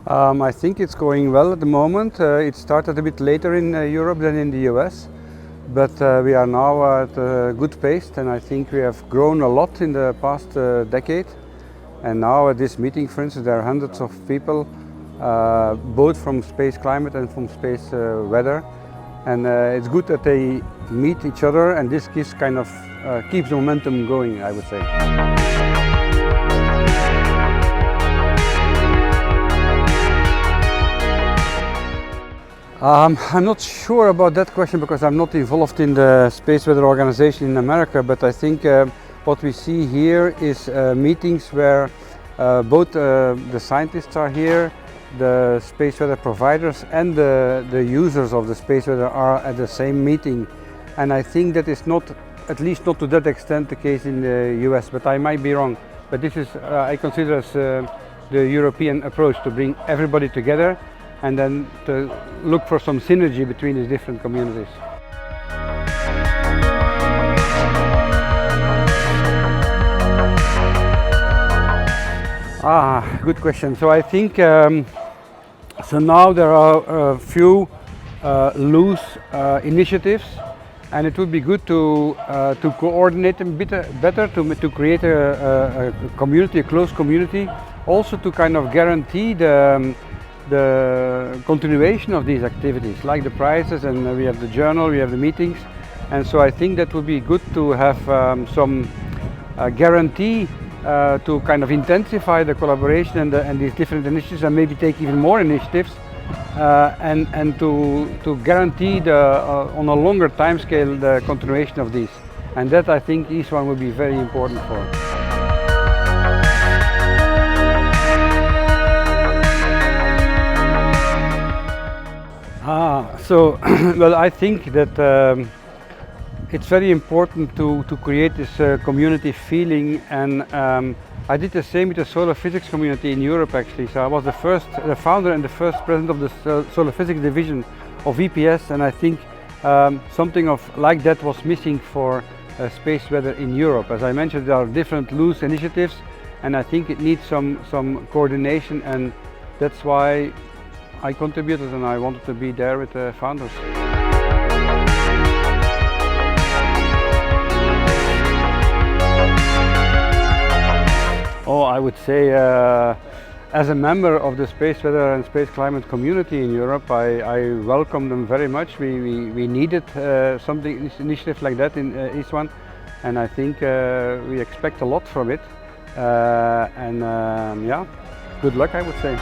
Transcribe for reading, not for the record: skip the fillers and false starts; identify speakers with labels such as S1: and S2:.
S1: I think it's going well at the moment. It started a bit later in Europe than in the US, but we are now at a good pace, and I think we have grown a lot in the past decade. And now at this meeting, for instance, there are hundreds of people, both from space climate and from space weather. And it's good that they meet each other, and this keeps keeps the momentum going, I would say. I'm not sure about that question because I'm not involved in the Space Weather Organization in America, but I think what we see here is meetings where both the scientists are here, the space weather providers and the users of the space weather are at the same meeting. And I think that is not, at least not to that extent, the case in the US, but I might be wrong. But this is, I consider as the European approach, to bring everybody together and then to look for some synergy between these different communities. Good question. So I think, so now there are a few loose initiatives, and it would be good to coordinate them better, to create a community, a close community, also to kind of guarantee the continuation of these activities, like the prizes, and we have the journal, we have the meetings, and so I think that would be good to have some guarantee to kind of intensify the collaboration and these different initiatives, and maybe take even more initiatives, and to guarantee on a longer time scale the continuation of these, and that I think E-SWAN would be very important for. So well, I think that it's very important to create this community feeling, and I did the same with the solar physics community in Europe actually. So I was the founder and the first president of the solar physics division of EPS, and I think something like that was missing for space weather in Europe. As I mentioned, there are different loose initiatives, and I think it needs some coordination, and that's why I contributed and I wanted to be there with the founders. Oh, I would say as a member of the space weather and space climate community in Europe, I welcome them very much. We needed something, initiative like that in E-SWAN, and I think we expect a lot from it. Yeah, good luck, I would say.